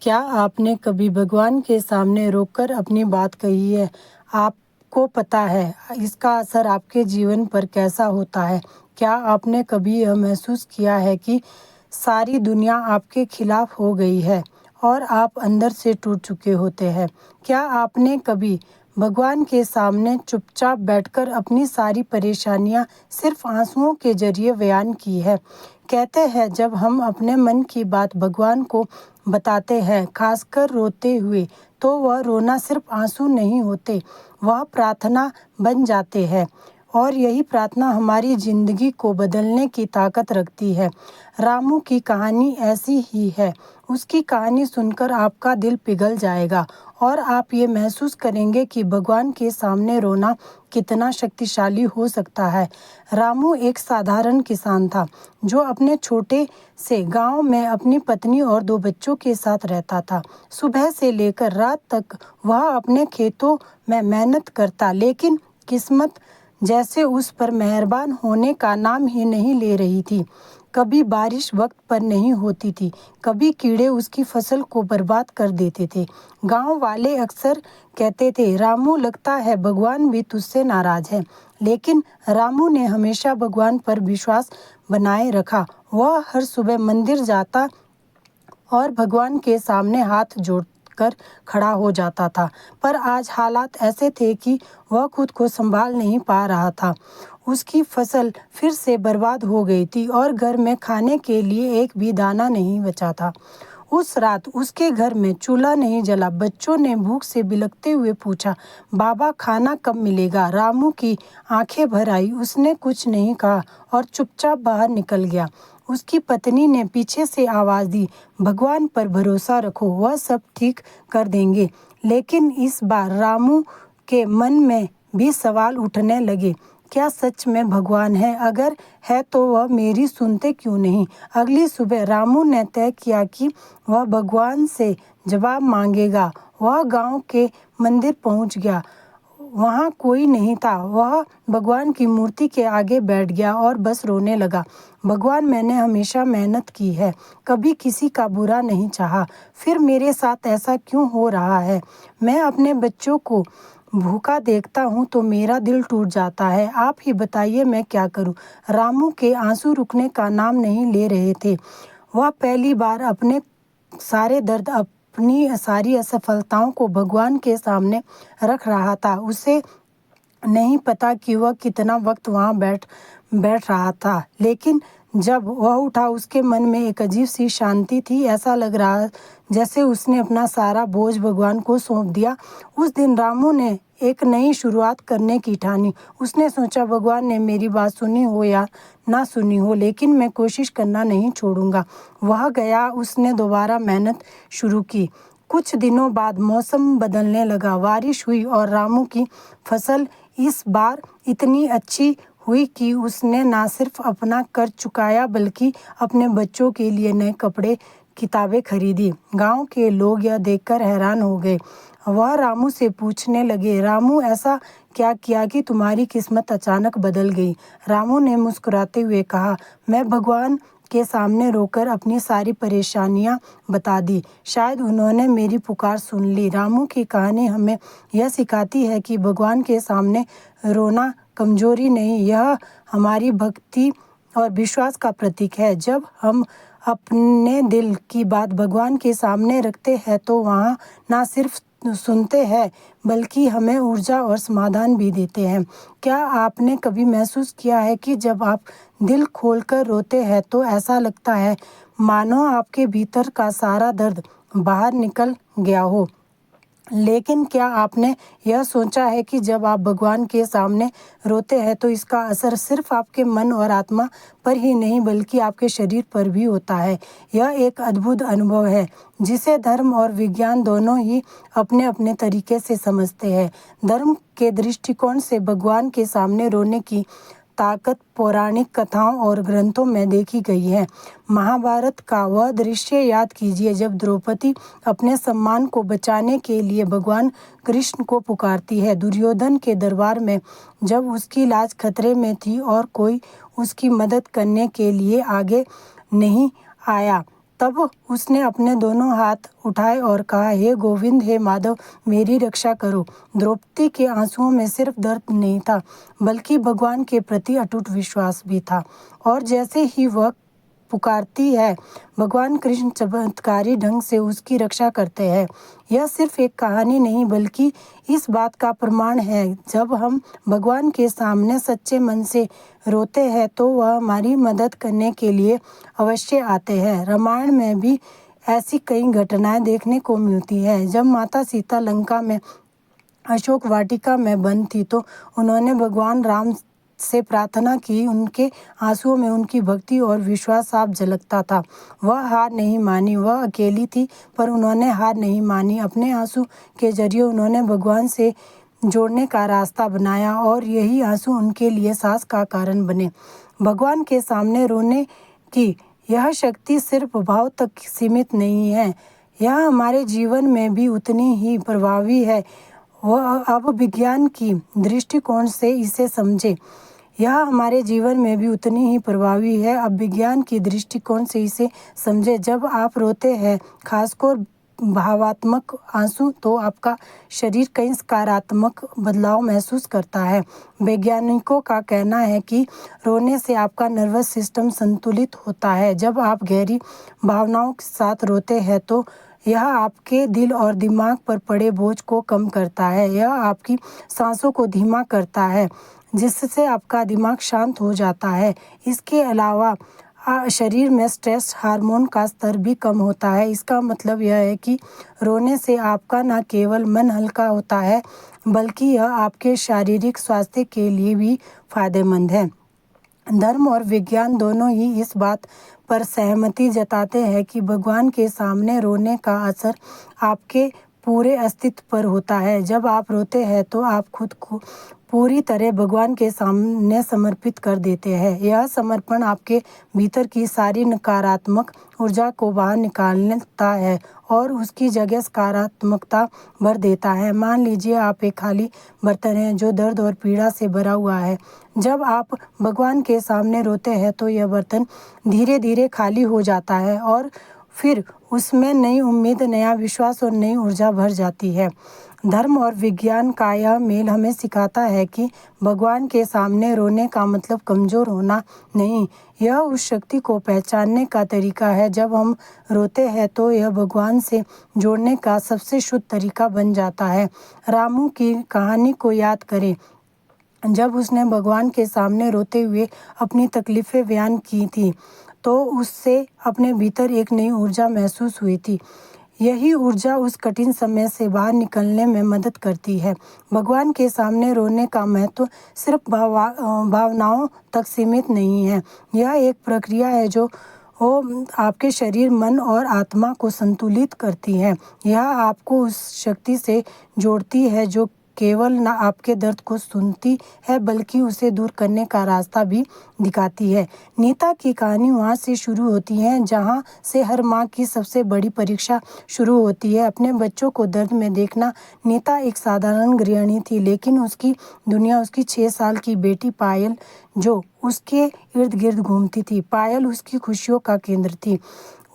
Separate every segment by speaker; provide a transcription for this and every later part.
Speaker 1: क्या आपने कभी भगवान के सामने रोकर अपनी बात कही है? आपको पता है इसका असर आपके जीवन पर कैसा होता है? क्या आपने कभी यह महसूस किया है कि सारी दुनिया आपके खिलाफ हो गई है और आप अंदर से टूट चुके होते हैं? क्या आपने कभी भगवान के सामने चुपचाप बैठकर अपनी सारी परेशानियां सिर्फ आंसुओं के जरिए बयान की है? कहते हैं जब हम अपने मन की बात भगवान को बताते हैं, खासकर रोते हुए, तो वह रोना सिर्फ आंसू नहीं होते, वह प्रार्थना बन जाते हैं और यही प्रार्थना हमारी ज़िंदगी को बदलने की ताकत रखती है। रामू की कहानी ऐसी ही है। उसकी कहानी सुनकर आपका दिल पिघल जाएगा और आप ये महसूस करेंगे कि भगवान के सामने रोना कितना शक्तिशाली हो सकता है। रामू एक साधारण किसान था जो अपने छोटे से गांव में अपनी पत्नी और 2 बच्चों के साथ रहता था। सुबह से लेकर रात तक वह अपने खेतों में मेहनत करता, लेकिन किस्मत जैसे उस पर मेहरबान होने का नाम ही नहीं ले रही थी। कभी बारिश वक्त पर नहीं होती थी, कभी कीड़े उसकी फसल को बर्बाद कर देते थे। गांव वाले अक्सर कहते थे, रामू लगता है भगवान भी तुझसे नाराज है। लेकिन रामू ने हमेशा भगवान पर विश्वास बनाए रखा। वह हर सुबह मंदिर जाता और भगवान के सामने हाथ जोड़कर खड़ा हो जाता था। पर आज हालात ऐसे थे कि वह खुद को संभाल नहीं पा रहा था। उसकी फसल फिर से बर्बाद हो गई थी और घर में खाने के लिए एक भी दाना नहीं बचा था। उस रात उसके घर में चूल्हा नहीं जला। बच्चों ने भूख से बिलखते हुए पूछा, बाबा खाना कब मिलेगा? रामू की आंखें भर आई। उसने कुछ नहीं कहा और चुपचाप बाहर निकल गया। उसकी पत्नी ने पीछे से आवाज़ दी, भगवान पर भरोसा रखो, वह सब ठीक कर देंगे। लेकिन इस बार रामू के मन में भी सवाल उठने लगे, क्या सच में भगवान है? अगर है तो वह मेरी सुनते क्यों नहीं? अगली सुबह रामू ने तय किया कि वह भगवान से जवाब मांगेगा। वह गांव के मंदिर पहुंच गया। वहाँ कोई नहीं था। वह भगवान की मूर्ति के आगे बैठ गया और बस रोने लगा। भगवान, मैंने हमेशा मेहनत की है, कभी किसी का बुरा नहीं चाहा, फिर मेरे साथ ऐसा क्यों हो रहा है? मैं अपने बच्चों को भूखा देखता हूँ तो मेरा दिल टूट जाता है। आप ही बताइए मैं क्या करूँ? रामू के आंसू रुकने का नाम नहीं ले रहे थे। वह पहली बार अपने सारे दर्द, अपनी सारी असफलताओं को भगवान के सामने रख रहा था। उसे नहीं पता कि वह कितना वक्त वहाँ बैठ रहा था, लेकिन जब वह उठा उसके मन में एक अजीब सी शांति थी। ऐसा लग रहा जैसे उसने अपना सारा बोझ भगवान को सौंप दिया। उस दिन रामू ने एक नई शुरुआत करने की ठानी। उसने सोचा, भगवान ने मेरी बात सुनी हो या ना सुनी हो, लेकिन मैं कोशिश करना नहीं छोड़ूंगा। वह गया, उसने दोबारा मेहनत शुरू की। कुछ दिनों बाद मौसम बदलने लगा, बारिश हुई और रामू की फसल इस बार इतनी अच्छी हुई कि उसने ना सिर्फ अपना कर्ज चुकाया बल्कि अपने बच्चों के लिए नए कपड़े, किताबें खरीदी। गांव के लोग यह देखकर हैरान हो गए। वह रामू से पूछने लगे, रामू ऐसा क्या किया कि तुम्हारी किस्मत अचानक बदल गई? रामू ने मुस्कुराते हुए कहा, मैं भगवान के सामने रोकर अपनी सारी परेशानियां बता दी। शायद उन्होंने मेरी पुकार सुन ली। रामू की कहानी हमें यह सिखाती है कि भगवान के सामने रोना कमजोरी नहीं, यह हमारी भक्ति और विश्वास का प्रतीक है। जब हम अपने दिल की बात भगवान के सामने रखते हैं तो वहाँ ना सिर्फ सुनते हैं बल्कि हमें ऊर्जा और समाधान भी देते हैं। क्या आपने कभी महसूस किया है कि जब आप दिल खोलकर रोते हैं तो ऐसा लगता है मानो आपके भीतर का सारा दर्द बाहर निकल गया हो? लेकिन क्या आपने यह सोचा है कि जब आप भगवान के सामने रोते हैं तो इसका असर सिर्फ आपके मन और आत्मा पर ही नहीं बल्कि आपके शरीर पर भी होता है? यह एक अद्भुत अनुभव है जिसे धर्म और विज्ञान दोनों ही अपने अपने तरीके से समझते हैं। धर्म के दृष्टिकोण से भगवान के सामने रोने की ताकत पौराणिक कथाओं और ग्रंथों में देखी गई है। महाभारत का वह दृश्य याद कीजिए जब द्रौपदी अपने सम्मान को बचाने के लिए भगवान कृष्ण को पुकारती है। दुर्योधन के दरबार में जब उसकी लाज खतरे में थी और कोई उसकी मदद करने के लिए आगे नहीं आया तब उसने अपने दोनों हाथ उठाए और कहा, हे गोविंद, हे माधव, मेरी रक्षा करो। द्रौपदी के आंसुओं में सिर्फ दर्द नहीं था, बल्कि भगवान के प्रति अटूट विश्वास भी था। और जैसे ही वह पुकारती है, भगवान कृष्ण चमत्कारी ढंग से उसकी रक्षा करते हैं। यह सिर्फ एक कहानी नहीं, बल्कि इस बात का प्रमाण है, जब हम भगवान के सामने सच्चे मन से रोते हैं तो वह हमारी मदद करने के लिए अवश्य आते हैं। रामायण में भी ऐसी कई घटनाएं देखने को मिलती हैं। जब माता सीता लंका में अशोक वाटिका में बंद थी तो उन्होंने भगवान राम से प्रार्थना की। उनके आंसुओं में उनकी भक्ति और विश्वास साफ झलकता था। वह हार नहीं मानी। वह अकेली थी, पर उन्होंने हार नहीं मानी। अपने आंसू के जरिए उन्होंने भगवान से जोड़ने का रास्ता बनाया और यही आंसू उनके लिए साहस का कारण बने। भगवान के सामने रोने की यह शक्ति सिर्फ भाव तक सीमित नहीं है, यह हमारे जीवन में भी उतनी ही प्रभावी है। वह अब विज्ञान की दृष्टिकोण से इसे समझे, यह हमारे जीवन में भी उतनी ही प्रभावी है। अब विज्ञान की दृष्टिकोण से इसे समझे। जब आप रोते हैं, खासकर भावात्मक आंसू, तो आपका शरीर कई सकारात्मक बदलाव महसूस करता है। वैज्ञानिकों का कहना है कि रोने से आपका नर्वस सिस्टम संतुलित होता है। जब आप गहरी भावनाओं के साथ रोते हैं तो यह आपके दिल और दिमाग पर पड़े बोझ को कम करता है। यह आपकी सांसों को धीमा करता है, जिससे आपका दिमाग शांत हो जाता है। इसके अलावा शरीर में स्ट्रेस हार्मोन का स्तर भी कम होता है। इसका मतलब यह है कि रोने से आपका न केवल मन हल्का होता है, बल्कि यह आपके शारीरिक स्वास्थ्य के लिए भी फायदेमंद है। धर्म और विज्ञान दोनों ही इस बात पर सहमति जताते हैं कि भगवान के सामने रोने का असर आपके पूरे अस्तित्व पर होता है। जब आप रोते हैं तो आप खुद को पूरी तरह भगवान के सामने समर्पित कर देते हैं। यह समर्पण आपके भीतर की सारी नकारात्मक ऊर्जा को बाहर निकालता है और उसकी जगह सकारात्मकता भर देता है। मान लीजिए आप एक खाली बर्तन हैं जो दर्द और पीड़ा से भरा हुआ है। जब आप भगवान के सामने रोते हैं तो यह बर्तन धीरे धीरे खाली हो जाता है और फिर उसमें नई उम्मीद, नया विश्वास और नई ऊर्जा भर जाती है। धर्म और विज्ञान का यह मेल हमें सिखाता है कि भगवान के सामने रोने का मतलब कमज़ोर होना नहीं, यह उस शक्ति को पहचानने का तरीका है। जब हम रोते हैं तो यह भगवान से जोड़ने का सबसे शुद्ध तरीका बन जाता है। रामू की कहानी को याद करें। जब उसने भगवान के सामने रोते हुए अपनी तकलीफ़ें बयान की थी तो उससे अपने भीतर एक नई ऊर्जा महसूस हुई थी। यही ऊर्जा उस कठिन समय से बाहर निकलने में मदद करती है। भगवान के सामने रोने का महत्व सिर्फ भावनाओं तक सीमित नहीं है। यह एक प्रक्रिया है जो आपके शरीर, मन और आत्मा को संतुलित करती है। यह आपको उस शक्ति से जोड़ती है जो केवल न आपके दर्द को सुनती है, बल्कि उसे दूर करने का रास्ता भी दिखाती है। नीता की कहानी वहाँ से शुरू होती है जहाँ से हर माँ की सबसे बड़ी परीक्षा शुरू होती है, अपने बच्चों को दर्द में देखना। नीता एक साधारण गृहिणी थी, लेकिन उसकी दुनिया उसकी 6 साल की बेटी पायल जो उसके इर्द गिर्द घूमती थी। पायल उसकी खुशियों का केंद्र थी।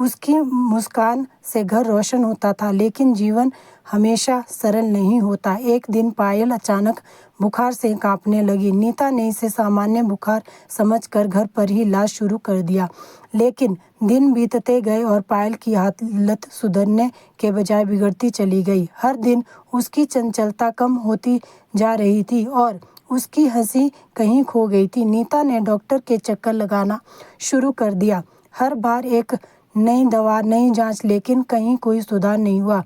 Speaker 1: उसकी मुस्कान से घर रोशन होता था, लेकिन जीवन हमेशा सरल नहीं होता। एक दिन पायल अचानक बुखार से कांपने लगी। नीता ने इसे सामान्य बुखार समझकर घर पर ही इलाज शुरू कर दिया, लेकिन दिन बीतते गए और पायल की हालत सुधरने के बजाय बिगड़ती चली गई। हर दिन उसकी चंचलता कम होती जा रही थी और उसकी हंसी कहीं खो गई थी। नीता ने डॉक्टर के चक्कर लगाना शुरू कर दिया। हर बार एक नई दवा, नई जांच, लेकिन कहीं कोई सुधार नहीं हुआ।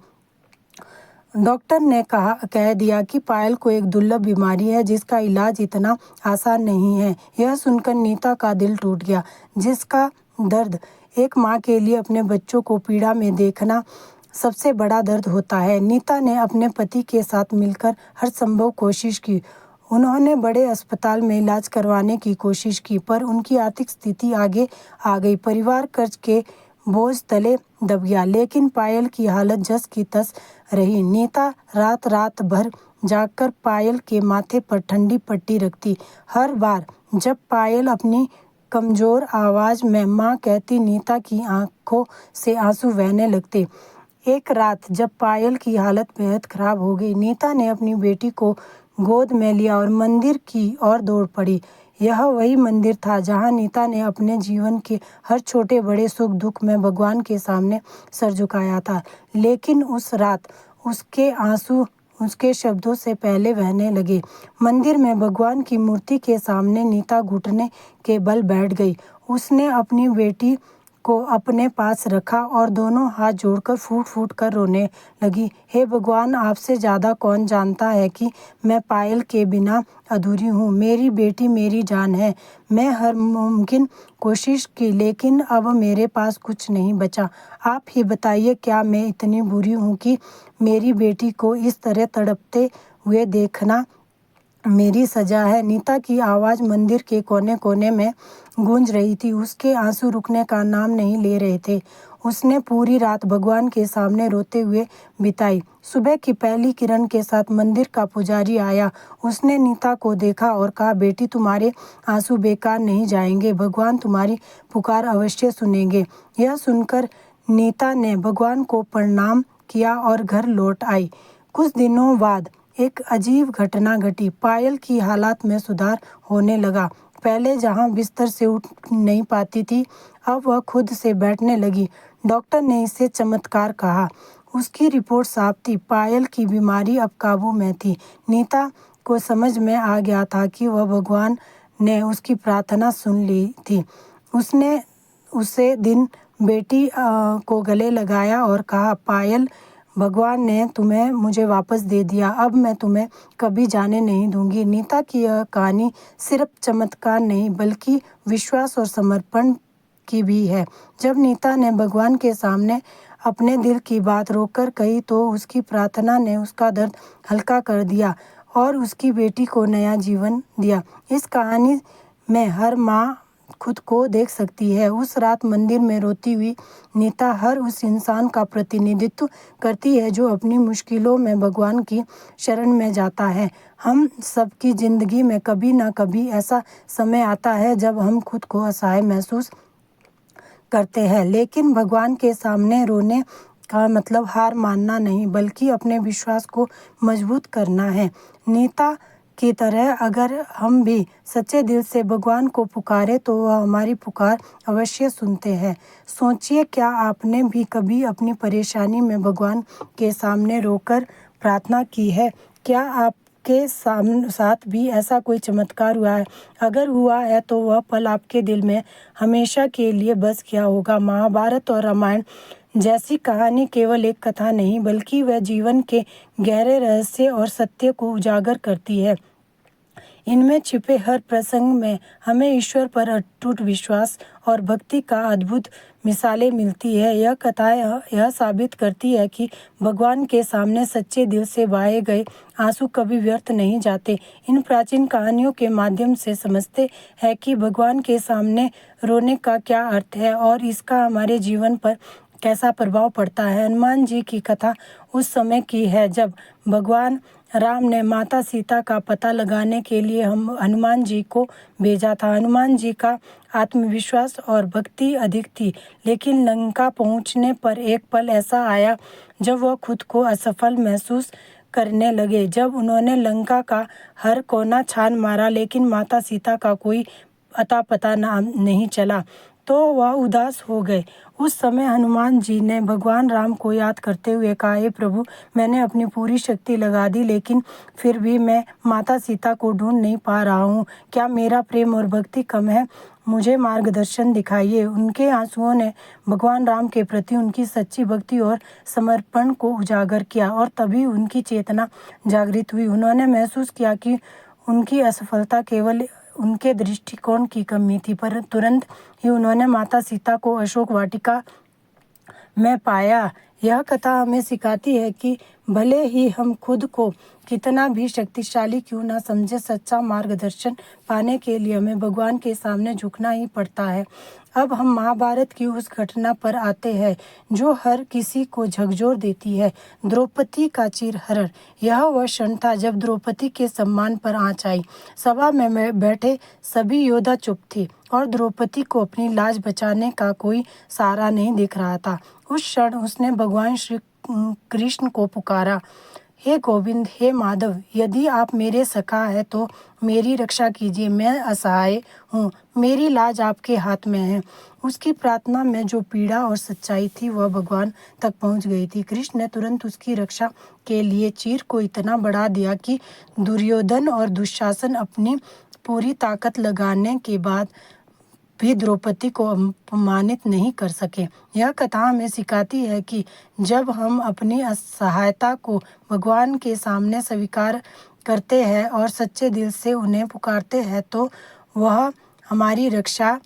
Speaker 1: डॉक्टर ने कह दिया कि पायल को एक दुर्लभ बीमारी है जिसका इलाज इतना आसान नहीं है। यह सुनकर नीता का दिल टूट गया। जिसका दर्द एक माँ के लिए अपने बच्चों को पीड़ा में देखना सबसे बड़ा दर्द होता है। नीता ने अपने पति के साथ मिलकर हर संभव कोशिश की। उन्होंने बड़े अस्पताल में इलाज करवाने की कोशिश की, पर उनकी आर्थिक स्थिति आगे आ गई। परिवार कर्ज के बोझ तले दब गया, लेकिन पायल की हालत जस की तस रही। नीता रात भर जागकर पायल के माथे पर ठंडी पट्टी रखती। हर बार जब पायल अपनी कमज़ोर आवाज़ में माँ कहती, नीता की आंखों से आंसू बहने लगते। एक रात जब पायल की हालत बेहद खराब हो गई, नीता ने अपनी बेटी को गोद में लिया और मंदिर की ओर दौड़ पड़ी। यह वही मंदिर था जहाँ नीता ने अपने जीवन के हर छोटे बड़े सुख दुख में भगवान के सामने सर झुकाया था। लेकिन उस रात उसके आंसू उसके शब्दों से पहले बहने लगे। मंदिर में भगवान की मूर्ति के सामने नीता घुटने के बल बैठ गई। उसने अपनी बेटी को अपने पास रखा और दोनों हाथ जोड़कर फूट फूट कर रोने लगी। हे भगवान, आपसे ज़्यादा कौन जानता है कि मैं पायल के बिना अधूरी हूँ। मेरी बेटी मेरी जान है। मैं हर मुमकिन कोशिश की, लेकिन अब मेरे पास कुछ नहीं बचा। आप ही बताइए, क्या मैं इतनी बुरी हूँ कि मेरी बेटी को इस तरह तड़पते हुए देखना मेरी सजा है? नीता की आवाज़ मंदिर के कोने कोने में गूंज रही थी। उसके आंसू रुकने का नाम नहीं ले रहे थे। उसने पूरी रात भगवान के सामने रोते हुए बिताई। सुबह की पहली किरण के साथ मंदिर का पुजारी आया। उसने नीता को देखा और कहा, बेटी, तुम्हारे आंसू बेकार नहीं जाएंगे। भगवान तुम्हारी पुकार अवश्य सुनेंगे। यह सुनकर नीता ने भगवान को प्रणाम किया और घर लौट आई। कुछ दिनों बाद एक अजीब घटना घटी। पायल की हालत में सुधार होने लगा। पहले जहां बिस्तर से उठ नहीं पाती थी, अब वह खुद से बैठने लगी। डॉक्टर ने इसे चमत्कार कहा। उसकी रिपोर्ट साफ थी। पायल की बीमारी अब काबू में थी। नीता को समझ में आ गया था कि वह भगवान ने उसकी प्रार्थना सुन ली थी। उसने उसे दिन बेटी को गले लगाया और कहा, पायल, भगवान ने तुम्हें मुझे वापस दे दिया। अब मैं तुम्हें कभी जाने नहीं दूंगी। नीता की यह कहानी सिर्फ चमत्कार नहीं, बल्कि विश्वास और समर्पण की भी है। जब नीता ने भगवान के सामने अपने दिल की बात रोककर कही, तो उसकी प्रार्थना ने उसका दर्द हल्का कर दिया और उसकी बेटी को नया जीवन दिया। इस कहानी में हर माँ खुद को देख सकती है। उस रात मंदिर में रोती हुई नीता हर उस इंसान का प्रतिनिधित्व करती है जो अपनी मुश्किलों में भगवान की शरण में जाता है। हम सबकी ज़िंदगी में कभी ना कभी ऐसा समय आता है जब हम खुद को असहाय महसूस करते हैं, लेकिन भगवान के सामने रोने का मतलब हार मानना नहीं, बल्कि अपने विश्वास को मजबूत करना है। नीता की तरह अगर हम भी सच्चे दिल से भगवान को पुकारें, तो वह हमारी पुकार अवश्य सुनते हैं। सोचिए, क्या आपने भी कभी अपनी परेशानी में भगवान के सामने रोकर प्रार्थना की है? क्या आपके साथ भी ऐसा कोई चमत्कार हुआ है? अगर हुआ है तो वह पल आपके दिल में हमेशा के लिए बस गया होगा। महाभारत और रामायण जैसी कहानी केवल एक कथा नहीं, बल्कि वह जीवन के गहरे रहस्य और सत्य को उजागर करती है। इनमें छिपे हर प्रसंग में हमें ईश्वर पर अटूट विश्वास और भक्ति का अद्भुत मिसालें मिलती है। यह कथाएं यह साबित करती है कि भगवान के सामने सच्चे दिल से बहाए गए आंसू कभी व्यर्थ नहीं जाते। इन प्राचीन कहानियों के माध्यम से समझते हैं कि भगवान के सामने रोने का क्या अर्थ है और इसका हमारे जीवन पर कैसा प्रभाव पड़ता है। हनुमान जी की कथा उस समय की है जब भगवान राम ने माता सीता का पता लगाने के लिए हनुमान जी को भेजा था। हनुमान जी का आत्मविश्वास और भक्ति अधिक थी, लेकिन लंका पहुंचने पर एक पल ऐसा आया जब वह खुद को असफल महसूस करने लगे। जब उन्होंने लंका का हर कोना छान मारा, लेकिन माता सीता का कोई अता पता नहीं चला, तो वह उदास हो गए। उस समय हनुमान जी ने भगवान राम को याद करते हुए कहा, हे प्रभु, मैंने अपनी पूरी शक्ति लगा दी, लेकिन फिर भी मैं माता सीता को ढूंढ नहीं पा रहा हूँ। क्या मेरा प्रेम और भक्ति कम है? मुझे मार्गदर्शन दिखाइए। उनके आंसुओं ने भगवान राम के प्रति उनकी सच्ची भक्ति और समर्पण को उजागर किया और तभी उनकी चेतना जागृत हुई। उन्होंने महसूस किया कि उनकी असफलता केवल उनके दृष्टिकोण की कमी थी, पर तुरंत ही उन्होंने माता सीता को अशोक वाटिका में पाया। यह कथा हमें सिखाती है कि भले ही हम खुद को कितना भी शक्तिशाली क्यों ना समझे, सच्चा मार्गदर्शन पाने के लिए हमें भगवान के सामने झुकना ही पड़ता है। अब हम महाभारत की उस घटना पर आते हैं जो हर किसी को झकझोर देती है, द्रौपदी का चीरहरण। यह वह क्षण था जब द्रौपदी के सम्मान पर आँच आई। सभा में बैठे सभी योद्धा चुप थे और द्रौपदी को अपनी लाज बचाने का कोई सहारा नहीं दिख रहा था। उस क्षण उसने भगवान श्री कृष्ण को पुकारा, हे गोविंद, हे माधव, यदि आप मेरे सखा है तो मेरी रक्षा कीजिए। मैं असहाय हूँ, मेरी लाज आपके हाथ में है। उसकी प्रार्थना में जो पीड़ा और सच्चाई थी वह भगवान तक पहुँच गई थी। कृष्ण ने तुरंत उसकी रक्षा के लिए चीर को इतना बढ़ा दिया कि दुर्योधन और दुशासन अपनी पूरी ताकत लगाने के बाद भी द्रौपदी को अपमानित नहीं कर सके। यह कथा हमें सिखाती है कि जब हम अपनी असहायता को भगवान के सामने स्वीकार करते हैं और सच्चे दिल से उन्हें पुकारते हैं तो वह हमारी रक्षा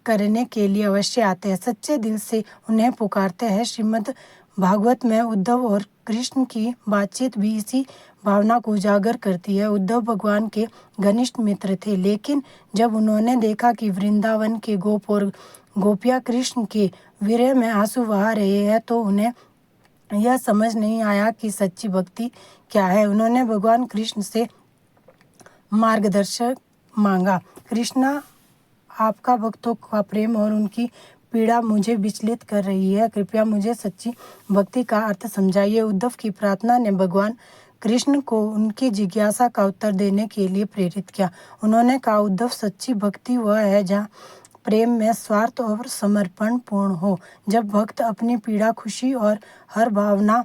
Speaker 1: करने के लिए अवश्य आते हैं। सच्चे दिल से उन्हें पुकारते हैं। श्रीमद् भागवत में उद्धव और कृष्ण की बातचीत भी इसी भावना को उजागर करती है। उद्धव भगवान के घनिष्ठ मित्र थे, लेकिन जब उन्होंने देखा कि वृंदावन के गोप और गोपियाँ कृष्ण के विरह में आंसू बहा रहे हैं तो उन्हें यह समझ नहीं आया कि सच्ची भक्ति क्या है। उन्होंने भगवान कृष्ण से मार्गदर्शन मांगा। कृष्णा, आपका भक्तों का प्रेम और उनकी पीड़ा मुझे विचलित कर रही है, कृपया मुझे सच्ची भक्ति का अर्थ समझाइए। उद्धव की प्रार्थना ने भगवान कृष्ण को उनकी जिज्ञासा का उत्तर देने के लिए प्रेरित किया। उन्होंने कहा, उद्धव, सच्ची भक्ति वह है जहाँ प्रेम में स्वार्थ और समर्पण पूर्ण हो। जब भक्त अपनी पीड़ा, खुशी और हर भावना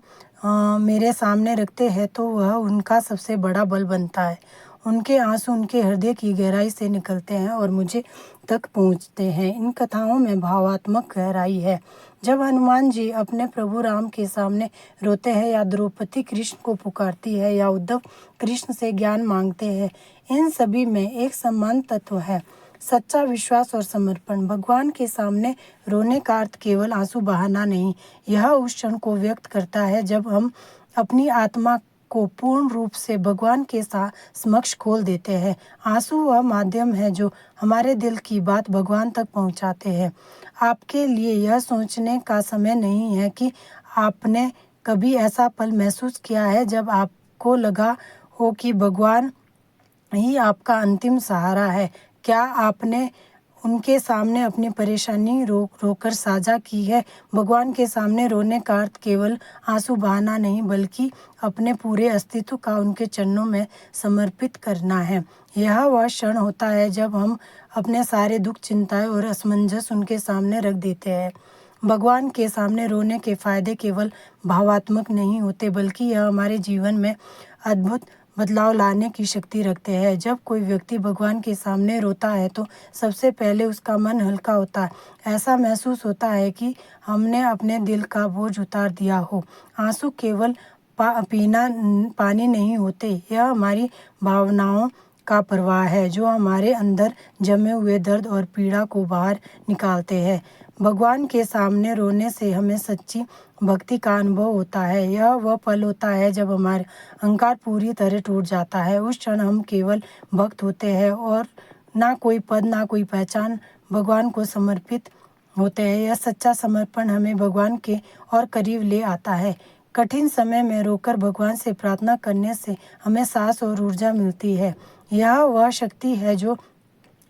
Speaker 1: मेरे सामने रखते हैं तो वह उनका सबसे बड़ा बल बनता है। उनके आंसू उनके हृदय की गहराई से निकलते हैं और मुझे तक पहुंचते हैं। इन कथाओं में भावात्मक गहराई है। जब हनुमान जी अपने प्रभु राम के सामने रोते हैं, या द्रौपदी कृष्ण को पुकारती है, या उद्धव कृष्ण से ज्ञान मांगते हैं, इन सभी में एक समान तत्व है, सच्चा विश्वास और समर्पण। भगवान के सामने रोने का अर्थ केवल आंसू बहाना नहीं, यह उस क्षण को व्यक्त करता है जब हम अपनी आत्मा को पूर्ण रूप से भगवान के समक्ष खोल देते हैं। आंसू वह माध्यम है जो हमारे दिल की बात भगवान तक पहुंचाते हैं। आपके लिए यह सोचने का समय नहीं है कि आपने कभी ऐसा पल महसूस किया है जब आपको लगा हो कि भगवान ही आपका अंतिम सहारा है। क्या आपने उनके सामने अपनी परेशानी रोकर साझा की है? भगवान के सामने रोने का अर्थ केवल आंसू बहाना नहीं, बल्कि अपने पूरे अस्तित्व का उनके चरणों में समर्पित करना है। यह वह क्षण होता है जब हम अपने सारे दुख, चिंताएं और असमंजस उनके सामने रख देते हैं। भगवान के सामने रोने के फायदे केवल भावात्मक नहीं होते, बल्कि यह हमारे जीवन में अद्भुत बदलाव लाने की शक्ति रखते हैं। जब कोई व्यक्ति भगवान के सामने रोता है तो सबसे पहले उसका मन हल्का होता है। ऐसा महसूस होता है कि हमने अपने दिल का बोझ उतार दिया हो। आंसू केवल पानी नहीं होते, यह हमारी भावनाओं का प्रवाह है जो हमारे अंदर जमे हुए दर्द और पीड़ा को बाहर निकालते हैं। भगवान के सामने रोने से हमें सच्ची भक्ति का अनुभव होता है। यह वह पल होता है जब हमारा अहंकार पूरी तरह टूट जाता है। उस क्षण हम केवल भक्त होते हैं और ना कोई पद, ना कोई पहचान, भगवान को समर्पित होते हैं। यह सच्चा समर्पण हमें भगवान के और करीब ले आता है। कठिन समय में रोकर भगवान से प्रार्थना करने से हमें साहस और ऊर्जा मिलती है। यह वह शक्ति है जो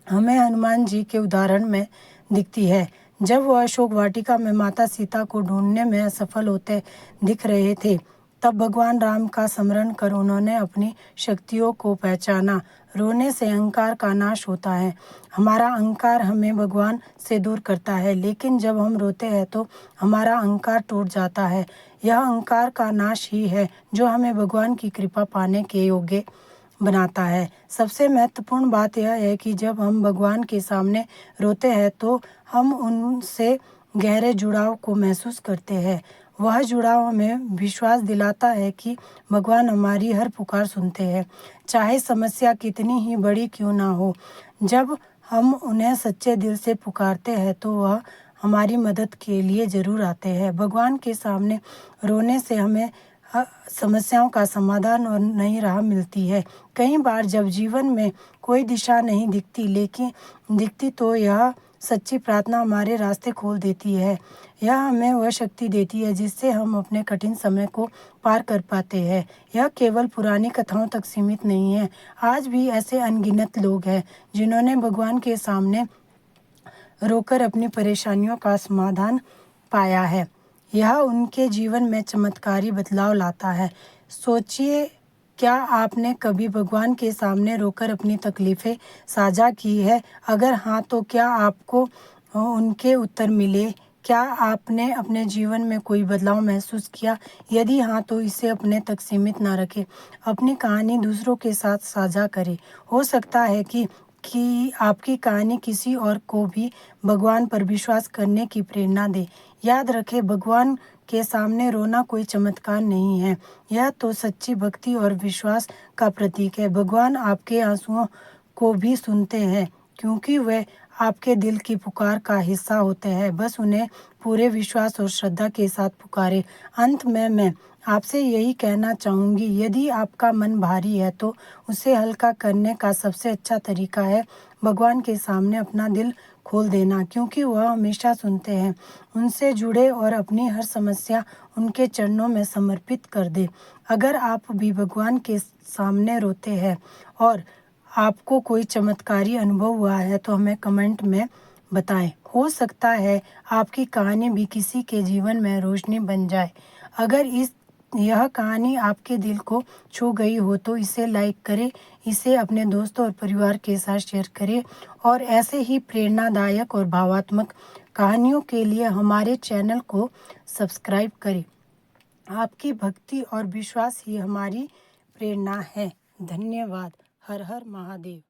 Speaker 1: हमें हनुमान जी के उदाहरण में दिखती है। जब वह अशोक वाटिका में माता सीता को ढूंढने में असफल होते दिख रहे थे, तब भगवान राम का स्मरण कर उन्होंने अपनी शक्तियों को पहचाना। रोने से अहंकार का नाश होता है। हमारा अहंकार हमें भगवान से दूर करता है, लेकिन जब हम रोते हैं तो हमारा अहंकार टूट जाता है। यह अहंकार का नाश ही है जो हमें भगवान की कृपा पाने के योग्य बनाता है। सबसे महत्वपूर्ण बात यह है कि जब हम भगवान के सामने रोते हैं तो हम उनसे गहरे जुड़ाव को महसूस करते हैं। वह जुड़ाव हमें विश्वास दिलाता है कि भगवान हमारी हर पुकार सुनते हैं, चाहे समस्या कितनी ही बड़ी क्यों ना हो। जब हम उन्हें सच्चे दिल से पुकारते हैं तो वह हमारी मदद के लिए ज़रूर आते हैं। भगवान के सामने रोने से हमें समस्याओं का समाधान और नई राह मिलती है। कई बार जब जीवन में कोई दिशा नहीं दिखती तो यह सच्ची प्रार्थना हमारे रास्ते खोल देती है। यह हमें वह शक्ति देती है जिससे हम अपने कठिन समय को पार कर पाते हैं। यह केवल पुरानी कथाओं तक सीमित नहीं है। आज भी ऐसे अनगिनत लोग हैं जिन्होंने भगवान के सामने रोकर अपनी परेशानियों का समाधान पाया है। यह उनके जीवन में चमत्कारी बदलाव लाता है। सोचिए, क्या आपने कभी भगवान के सामने रोकर अपनी तकलीफ़ें साझा की है? अगर हाँ, तो क्या आपको उनके उत्तर मिले? क्या आपने अपने जीवन में कोई बदलाव महसूस किया? यदि हाँ, तो इसे अपने तक सीमित ना रखें। अपनी कहानी दूसरों के साथ साझा करें। हो सकता है कि आपकी कहानी किसी और को भी भगवान पर विश्वास करने की प्रेरणा दे। याद रखें, भगवान के सामने रोना कोई चमत्कार नहीं है। यह तो सच्ची भक्ति और विश्वास का प्रतीक है। भगवान आपके आंसुओं को भी सुनते हैं क्योंकि वे आपके दिल की पुकार का हिस्सा होते हैं। बस उन्हें पूरे विश्वास और श्रद्धा के साथ पुकारें। अंत में मैं आपसे यही कहना चाहूँगी, यदि आपका मन भारी है तो उसे हल्का करने का सबसे अच्छा तरीका है भगवान के सामने अपना दिल खोल देना, क्योंकि वह हमेशा सुनते हैं। उनसे जुड़े और अपनी हर समस्या उनके चरणों में समर्पित कर दें। अगर आप भी भगवान के सामने रोते हैं और आपको कोई चमत्कारी अनुभव हुआ है तो हमें कमेंट में बताएं। हो सकता है आपकी कहानी भी किसी के जीवन में रोशनी बन जाए। अगर यह कहानी आपके दिल को छू गई हो तो इसे लाइक करें, इसे अपने दोस्तों और परिवार के साथ शेयर करें और ऐसे ही प्रेरणादायक और भावात्मक कहानियों के लिए हमारे चैनल को सब्सक्राइब करें। आपकी भक्ति और विश्वास ही हमारी प्रेरणा है। धन्यवाद। हर हर महादेव।